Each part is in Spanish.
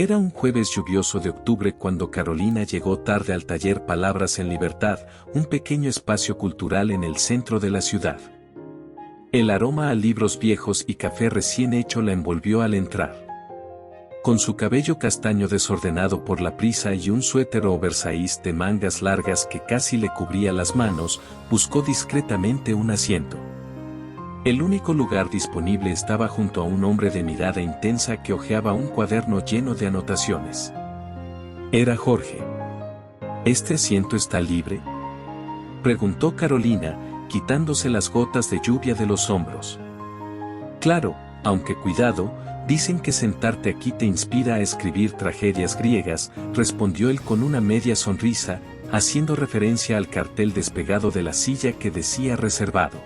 Era un jueves lluvioso de octubre cuando Carolina llegó tarde al taller Palabras en Libertad, un pequeño espacio cultural en el centro de la ciudad. El aroma a libros viejos y café recién hecho la envolvió al entrar. Con su cabello castaño desordenado por la prisa y un suéter oversize de mangas largas que casi le cubría las manos, buscó discretamente un asiento. El único lugar disponible estaba junto a un hombre de mirada intensa que hojeaba un cuaderno lleno de anotaciones. Era Jorge. ¿Este asiento está libre?, preguntó Carolina, quitándose las gotas de lluvia de los hombros. Claro, aunque cuidado, dicen que sentarte aquí te inspira a escribir tragedias griegas, respondió él con una media sonrisa, haciendo referencia al cartel despegado de la silla que decía reservado.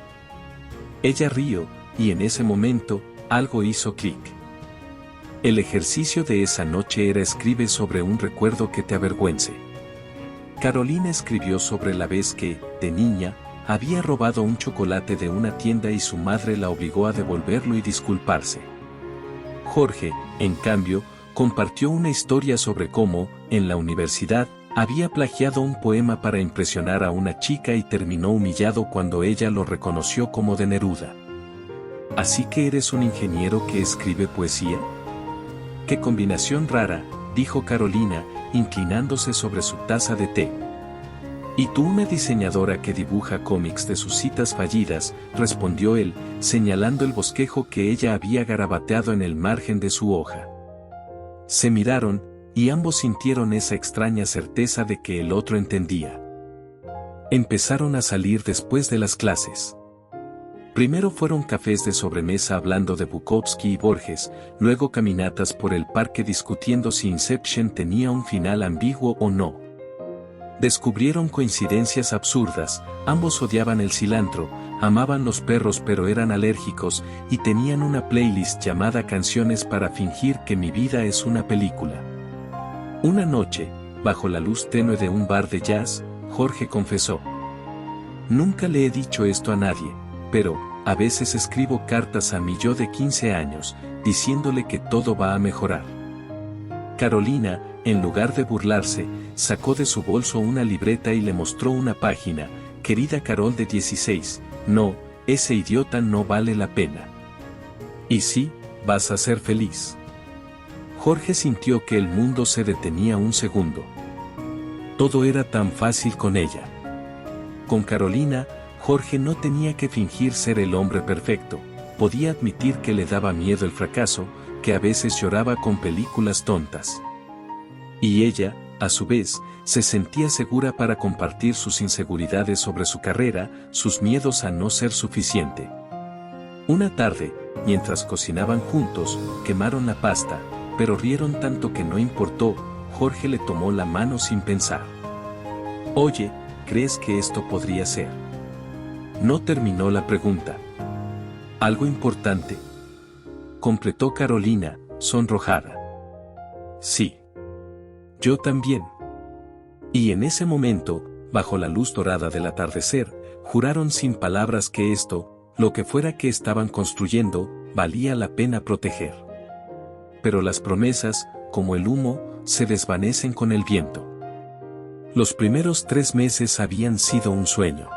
Ella rió, y en ese momento, algo hizo clic. El ejercicio de esa noche era escribe sobre un recuerdo que te avergüence. Carolina escribió sobre la vez que, de niña, había robado un chocolate de una tienda y su madre la obligó a devolverlo y disculparse. Jorge, en cambio, compartió una historia sobre cómo, en la universidad, había plagiado un poema para impresionar a una chica y terminó humillado cuando ella lo reconoció como de Neruda. ¿Así que eres un ingeniero que escribe poesía? ¡Qué combinación rara!, dijo Carolina, inclinándose sobre su taza de té. ¿Y tú una diseñadora que dibuja cómics de sus citas fallidas?, respondió él, señalando el bosquejo que ella había garabateado en el margen de su hoja. Se miraron, y ambos sintieron esa extraña certeza de que el otro entendía. Empezaron a salir después de las clases. Primero fueron cafés de sobremesa hablando de Bukowski y Borges, luego caminatas por el parque discutiendo si Inception tenía un final ambiguo o no. Descubrieron coincidencias absurdas, ambos odiaban el cilantro, amaban los perros pero eran alérgicos, y tenían una playlist llamada Canciones para fingir que mi vida es una película. Una noche, bajo la luz tenue de un bar de jazz, Jorge confesó: nunca le he dicho esto a nadie, pero, a veces escribo cartas a mi yo de 15 años, diciéndole que todo va a mejorar. Carolina, en lugar de burlarse, sacó de su bolso una libreta y le mostró una página. Querida Carol de 16, no, ese idiota no vale la pena. Y sí, vas a ser feliz. Jorge sintió que el mundo se detenía un segundo. Todo era tan fácil con ella. Con Carolina, Jorge no tenía que fingir ser el hombre perfecto, podía admitir que le daba miedo el fracaso, que a veces lloraba con películas tontas. Y ella, a su vez, se sentía segura para compartir sus inseguridades sobre su carrera, sus miedos a no ser suficiente. Una tarde, mientras cocinaban juntos, quemaron la pasta, pero rieron tanto que no importó. Jorge le tomó la mano sin pensar. Oye, ¿crees que esto podría ser? No terminó la pregunta. ¿Algo importante?, completó Carolina, sonrojada. Sí. Yo también. Y en ese momento, bajo la luz dorada del atardecer, juraron sin palabras que esto, lo que fuera que estaban construyendo, valía la pena proteger. Pero las promesas, como el humo, se desvanecen con el viento. Los primeros 3 meses habían sido un sueño.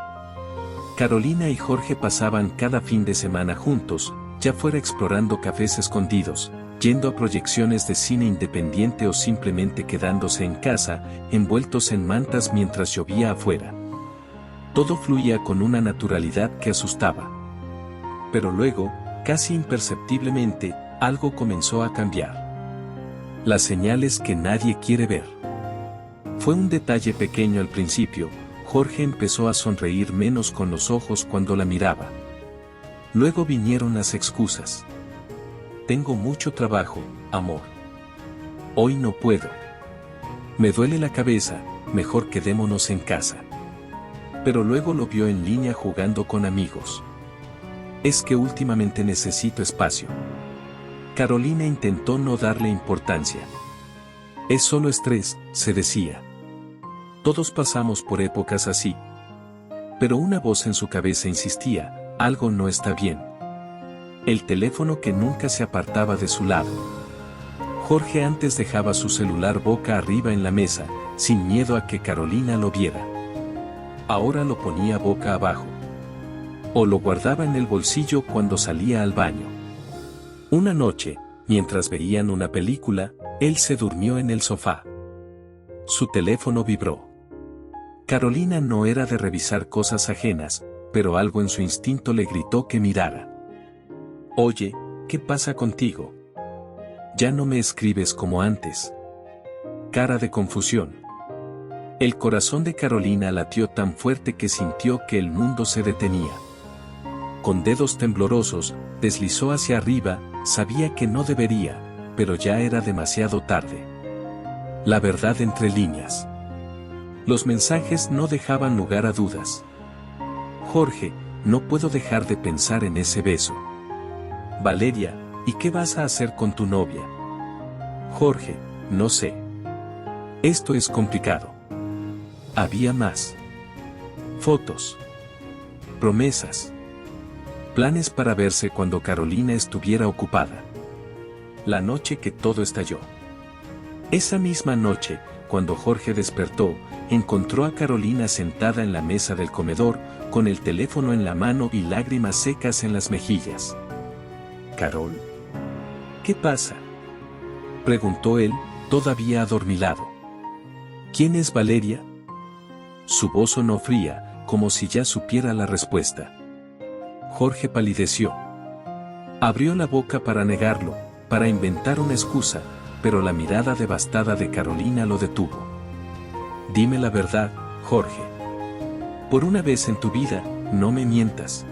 Carolina y Jorge pasaban cada fin de semana juntos, ya fuera explorando cafés escondidos, yendo a proyecciones de cine independiente o simplemente quedándose en casa, envueltos en mantas mientras llovía afuera. Todo fluía con una naturalidad que asustaba. Pero luego, casi imperceptiblemente, algo comenzó a cambiar. Las señales que nadie quiere ver. Fue un detalle pequeño al principio. Jorge empezó a sonreír menos con los ojos cuando la miraba. Luego vinieron las excusas. Tengo mucho trabajo, amor. Hoy no puedo. Me duele la cabeza, mejor quedémonos en casa. Pero luego lo vio en línea jugando con amigos. Es que últimamente necesito espacio. Carolina intentó no darle importancia. Es solo estrés, se decía. Todos pasamos por épocas así. Pero una voz en su cabeza insistía, algo no está bien. El teléfono que nunca se apartaba de su lado. Jorge antes dejaba su celular boca arriba en la mesa, sin miedo a que Carolina lo viera. Ahora lo ponía boca abajo. O lo guardaba en el bolsillo cuando salía al baño. Una noche, mientras veían una película, él se durmió en el sofá. Su teléfono vibró. Carolina no era de revisar cosas ajenas, pero algo en su instinto le gritó que mirara. «Oye, ¿qué pasa contigo? Ya no me escribes como antes». Cara de confusión. El corazón de Carolina latió tan fuerte que sintió que el mundo se detenía. Con dedos temblorosos, deslizó hacia arriba, sabía que no debería, pero ya era demasiado tarde. La verdad entre líneas. Los mensajes no dejaban lugar a dudas. «Jorge, no puedo dejar de pensar en ese beso». «Valeria, ¿y qué vas a hacer con tu novia?» «Jorge, no sé. Esto es complicado». Había más. Fotos. Promesas. Planes para verse cuando Carolina estuviera ocupada. La noche que todo estalló. Esa misma noche, cuando Jorge despertó, encontró a Carolina sentada en la mesa del comedor, con el teléfono en la mano y lágrimas secas en las mejillas. «Carol, ¿qué pasa?», preguntó él, todavía adormilado. «¿Quién es Valeria?». Su voz sonó fría, como si ya supiera la respuesta. Jorge palideció. Abrió la boca para negarlo, para inventar una excusa, pero la mirada devastada de Carolina lo detuvo. «Dime la verdad, Jorge. Por una vez en tu vida, no me mientas».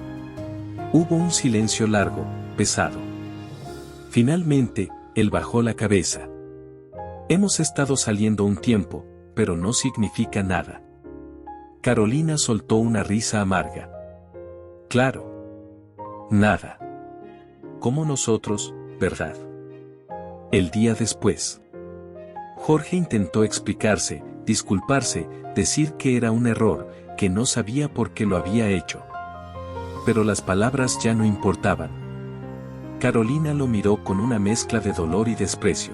Hubo un silencio largo, pesado. Finalmente, él bajó la cabeza. «Hemos estado saliendo un tiempo, pero no significa nada». Carolina soltó una risa amarga. «Claro. Nada. Como nosotros, ¿verdad?». El día después. Jorge intentó explicarse, disculparse, decir que era un error, que no sabía por qué lo había hecho. Pero las palabras ya no importaban. Carolina lo miró con una mezcla de dolor y desprecio.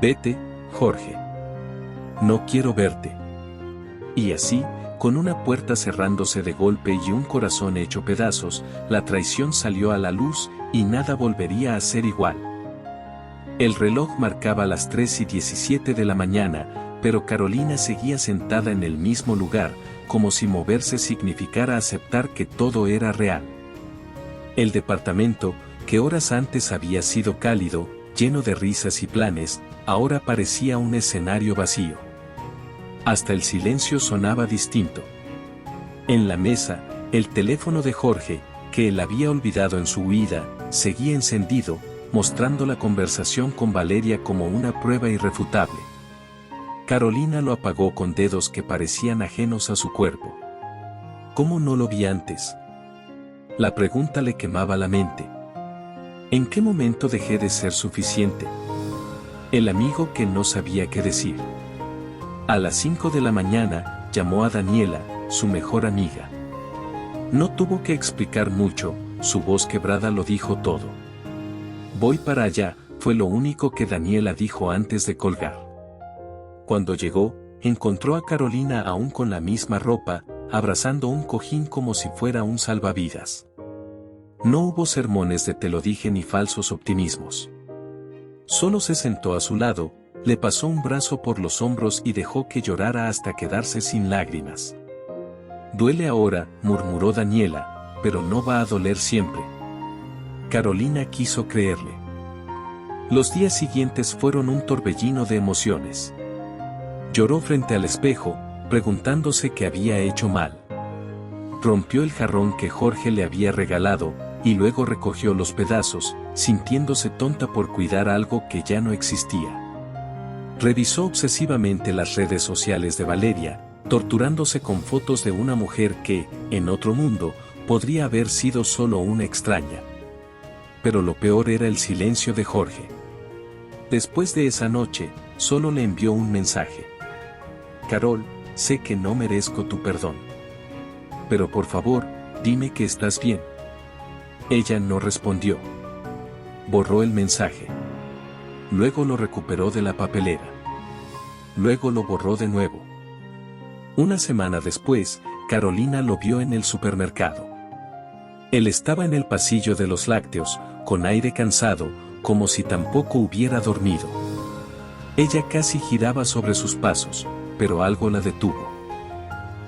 «Vete, Jorge. No quiero verte». Y así, con una puerta cerrándose de golpe y un corazón hecho pedazos, la traición salió a la luz y nada volvería a ser igual. El reloj marcaba las 3:17 de la mañana, pero Carolina seguía sentada en el mismo lugar, como si moverse significara aceptar que todo era real. El departamento, que horas antes había sido cálido, lleno de risas y planes, ahora parecía un escenario vacío. Hasta el silencio sonaba distinto. En la mesa, el teléfono de Jorge, que él había olvidado en su huida, seguía encendido, mostrando la conversación con Valeria como una prueba irrefutable. Carolina lo apagó con dedos que parecían ajenos a su cuerpo. ¿Cómo no lo vi antes? La pregunta le quemaba la mente. ¿En qué momento dejé de ser suficiente? El amigo que no sabía qué decir. A las 5 de la mañana, llamó a Daniela, su mejor amiga. No tuvo que explicar mucho, su voz quebrada lo dijo todo. «Voy para allá», fue lo único que Daniela dijo antes de colgar. Cuando llegó, encontró a Carolina aún con la misma ropa, abrazando un cojín como si fuera un salvavidas. No hubo sermones de te lo dije ni falsos optimismos. Solo se sentó a su lado, le pasó un brazo por los hombros y dejó que llorara hasta quedarse sin lágrimas. «Duele ahora», murmuró Daniela, «pero no va a doler siempre». Carolina quiso creerle. Los días siguientes fueron un torbellino de emociones. Lloró frente al espejo, preguntándose qué había hecho mal. Rompió el jarrón que Jorge le había regalado, y luego recogió los pedazos, sintiéndose tonta por cuidar algo que ya no existía. Revisó obsesivamente las redes sociales de Valeria, torturándose con fotos de una mujer que, en otro mundo, podría haber sido solo una extraña. Pero lo peor era el silencio de Jorge. Después de esa noche, solo le envió un mensaje. «Carol, sé que no merezco tu perdón. Pero por favor, dime que estás bien». Ella no respondió. Borró el mensaje. luego lo recuperó de la papelera. Luego lo borró de nuevo. Una semana después, Carolina lo vio en el supermercado. Él estaba en el pasillo de los lácteos, con aire cansado, como si tampoco hubiera dormido. Ella casi giraba sobre sus pasos, pero algo la detuvo.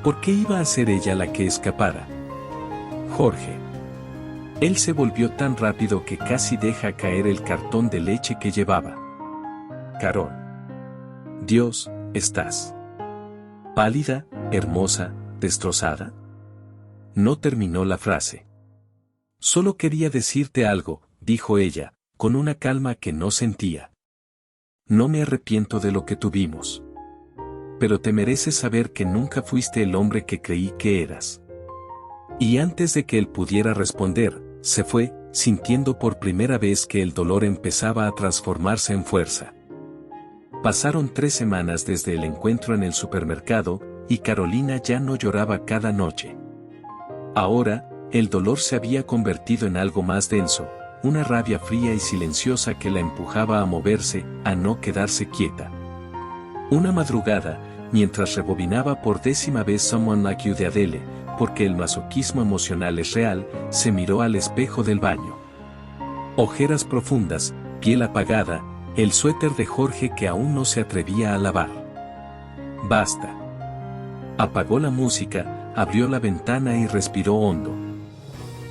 ¿Por qué iba a ser ella la que escapara? Jorge. Él se volvió tan rápido que casi deja caer el cartón de leche que llevaba. Carol. Dios, ¿estás pálida, hermosa, destrozada? No terminó la frase. Solo quería decirte algo, dijo ella, con una calma que no sentía. No me arrepiento de lo que tuvimos. Pero te mereces saber que nunca fuiste el hombre que creí que eras. Y antes de que él pudiera responder, se fue, sintiendo por primera vez que el dolor empezaba a transformarse en fuerza. Pasaron 3 semanas desde el encuentro en el supermercado, y Carolina ya no lloraba cada noche. Ahora, el dolor se había convertido en algo más denso, una rabia fría y silenciosa que la empujaba a moverse, a no quedarse quieta. Una madrugada, mientras rebobinaba por 10ª vez Someone Like You de Adele, porque el masoquismo emocional es real, se miró al espejo del baño. Ojeras profundas, piel apagada, el suéter de Jorge que aún no se atrevía a lavar. Basta. Apagó la música, abrió la ventana y respiró hondo.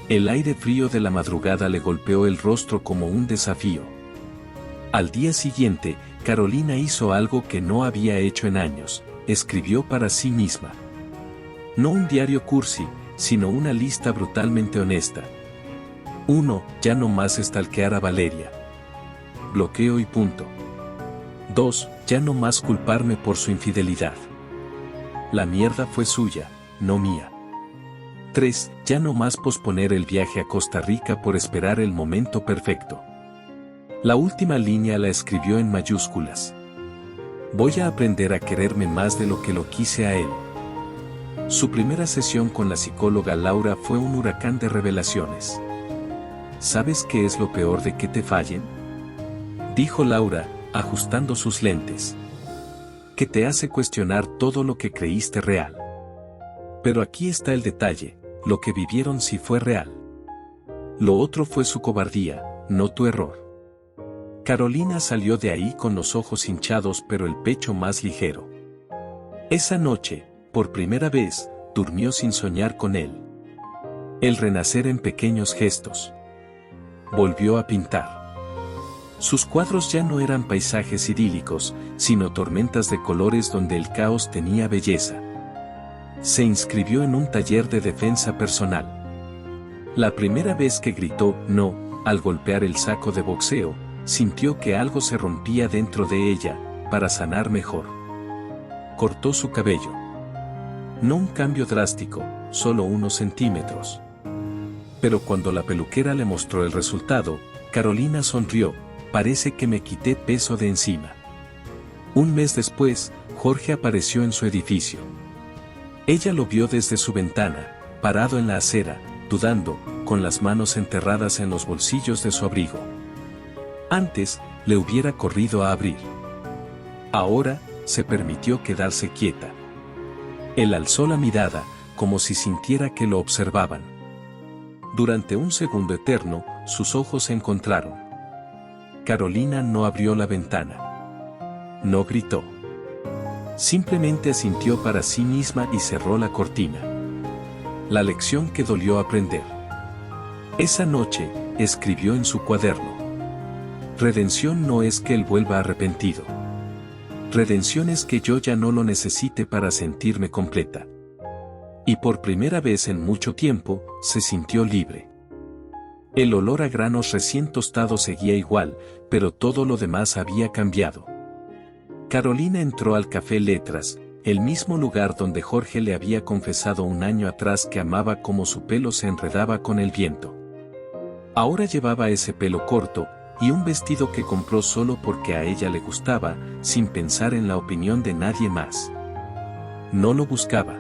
El aire frío de la madrugada le golpeó el rostro como un desafío. Al día siguiente, Carolina hizo algo que no había hecho en años, escribió para sí misma. No un diario cursi, sino una lista brutalmente honesta. 1. Ya no más stalkear a Valeria. Bloqueo y punto. 2. Ya no más culparme por su infidelidad. La mierda fue suya, no mía. 3. Ya no más posponer el viaje a Costa Rica por esperar el momento perfecto. La última línea la escribió en mayúsculas. Voy a aprender a quererme más de lo que lo quise a él. Su primera sesión con la psicóloga Laura fue un huracán de revelaciones. ¿Sabes qué es lo peor de que te fallen? Dijo Laura, ajustando sus lentes. Que te hace cuestionar todo lo que creíste real. Pero aquí está el detalle, lo que vivieron sí fue real. Lo otro fue su cobardía, no tu error. Carolina salió de ahí con los ojos hinchados pero el pecho más ligero. Esa noche, por primera vez, durmió sin soñar con él. El renacer en pequeños gestos. Volvió a pintar. Sus cuadros ya no eran paisajes idílicos, sino tormentas de colores donde el caos tenía belleza. Se inscribió en un taller de defensa personal. La primera vez que gritó "no" al golpear el saco de boxeo, sintió que algo se rompía dentro de ella, para sanar mejor. Cortó su cabello. No un cambio drástico, solo unos centímetros. Pero cuando la peluquera le mostró el resultado, Carolina sonrió, parece que me quité peso de encima. Un mes después, Jorge apareció en su edificio. Ella lo vio desde su ventana, parado en la acera, dudando, con las manos enterradas en los bolsillos de su abrigo. Antes, le hubiera corrido a abrir. Ahora, se permitió quedarse quieta. Él alzó la mirada, como si sintiera que lo observaban. Durante un segundo eterno, sus ojos se encontraron. Carolina no abrió la ventana. No gritó. Simplemente asintió para sí misma y cerró la cortina. La lección que dolió aprender. Esa noche, escribió en su cuaderno. Redención no es que él vuelva arrepentido. Redención es que yo ya no lo necesite para sentirme completa. Y por primera vez en mucho tiempo, se sintió libre. El olor a granos recién tostados seguía igual, pero todo lo demás había cambiado. Carolina entró al Café Letras, el mismo lugar donde Jorge le había confesado un año atrás que amaba cómo su pelo se enredaba con el viento. Ahora llevaba ese pelo corto, y un vestido que compró solo porque a ella le gustaba, sin pensar en la opinión de nadie más. No lo buscaba.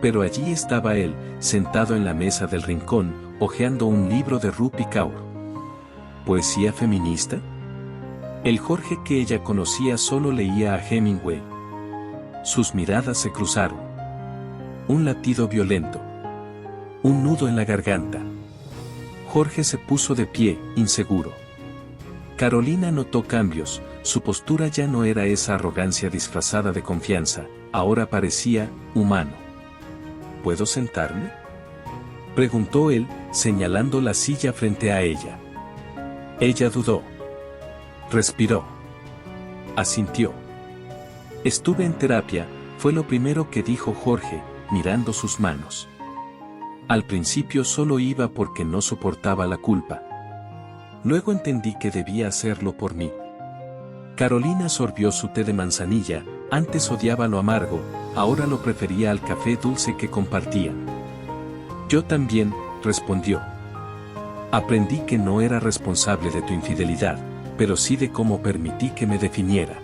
Pero allí estaba él, sentado en la mesa del rincón, hojeando un libro de Rupi Kaur. ¿Poesía feminista? El Jorge que ella conocía solo leía a Hemingway. Sus miradas se cruzaron. Un latido violento. Un nudo en la garganta. Jorge se puso de pie, inseguro. Carolina notó cambios, su postura ya no era esa arrogancia disfrazada de confianza, ahora parecía humano. ¿Puedo sentarme?, preguntó él, señalando la silla frente a ella. Ella dudó. Respiró. Asintió. Estuve en terapia, fue lo primero que dijo Jorge, mirando sus manos. Al principio solo iba porque no soportaba la culpa. Luego entendí que debía hacerlo por mí. Carolina sorbió su té de manzanilla, antes odiaba lo amargo, ahora lo prefería al café dulce que compartían. Yo también, respondió. Aprendí que no era responsable de tu infidelidad, pero sí de cómo permití que me definiera.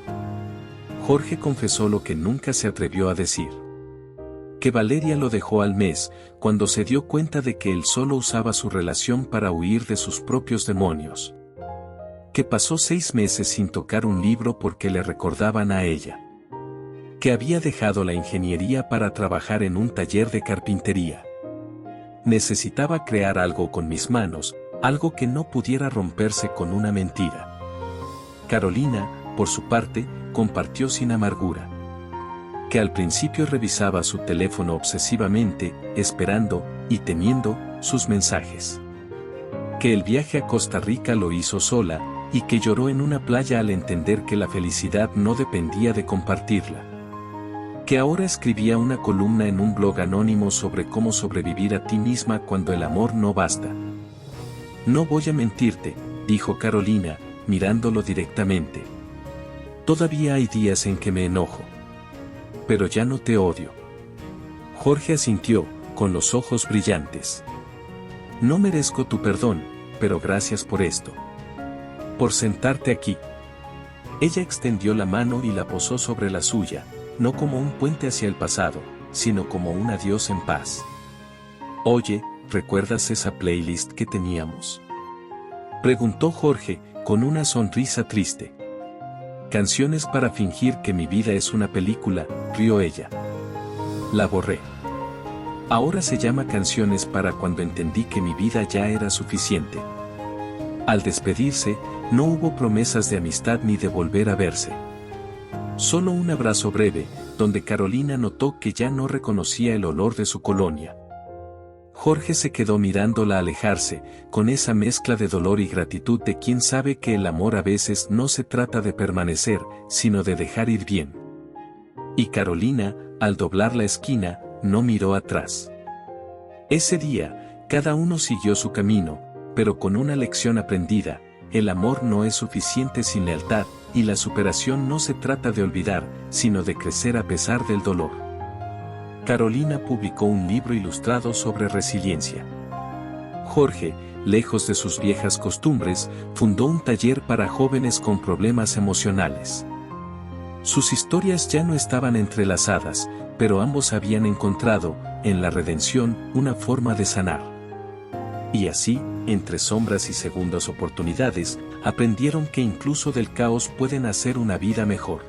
Jorge confesó lo que nunca se atrevió a decir. Que Valeria lo dejó al mes, cuando se dio cuenta de que él solo usaba su relación para huir de sus propios demonios. Que pasó 6 meses sin tocar un libro porque le recordaban a ella. Que había dejado la ingeniería para trabajar en un taller de carpintería. Necesitaba crear algo con mis manos, algo que no pudiera romperse con una mentira. Carolina, por su parte, compartió sin amargura. Que al principio revisaba su teléfono obsesivamente, esperando, y temiendo, sus mensajes. Que el viaje a Costa Rica lo hizo sola, y que lloró en una playa al entender que la felicidad no dependía de compartirla. Que ahora escribía una columna en un blog anónimo sobre cómo sobrevivir a ti misma cuando el amor no basta. No voy a mentirte, dijo Carolina, mirándolo directamente. Todavía hay días en que me enojo. Pero ya no te odio. Jorge asintió, con los ojos brillantes. No merezco tu perdón, pero gracias por esto. Por sentarte aquí. Ella extendió la mano y la posó sobre la suya, no como un puente hacia el pasado, sino como un adiós en paz. Oye, ¿recuerdas esa playlist que teníamos?, preguntó Jorge, con una sonrisa triste. Canciones para fingir que mi vida es una película, rió ella. La borré. Ahora se llama Canciones para cuando entendí que mi vida ya era suficiente. Al despedirse, no hubo promesas de amistad ni de volver a verse. Solo un abrazo breve, donde Carolina notó que ya no reconocía el olor de su colonia. Jorge se quedó mirándola alejarse, con esa mezcla de dolor y gratitud de quien sabe que el amor a veces no se trata de permanecer, sino de dejar ir bien. Y Carolina, al doblar la esquina, no miró atrás. Ese día, cada uno siguió su camino, pero con una lección aprendida: el amor no es suficiente sin lealtad, y la superación no se trata de olvidar, sino de crecer a pesar del dolor. Carolina publicó un libro ilustrado sobre resiliencia. Jorge, lejos de sus viejas costumbres, fundó un taller para jóvenes con problemas emocionales. Sus historias ya no estaban entrelazadas, pero ambos habían encontrado, en la redención, una forma de sanar. Y así, entre sombras y segundas oportunidades, aprendieron que incluso del caos pueden hacer una vida mejor.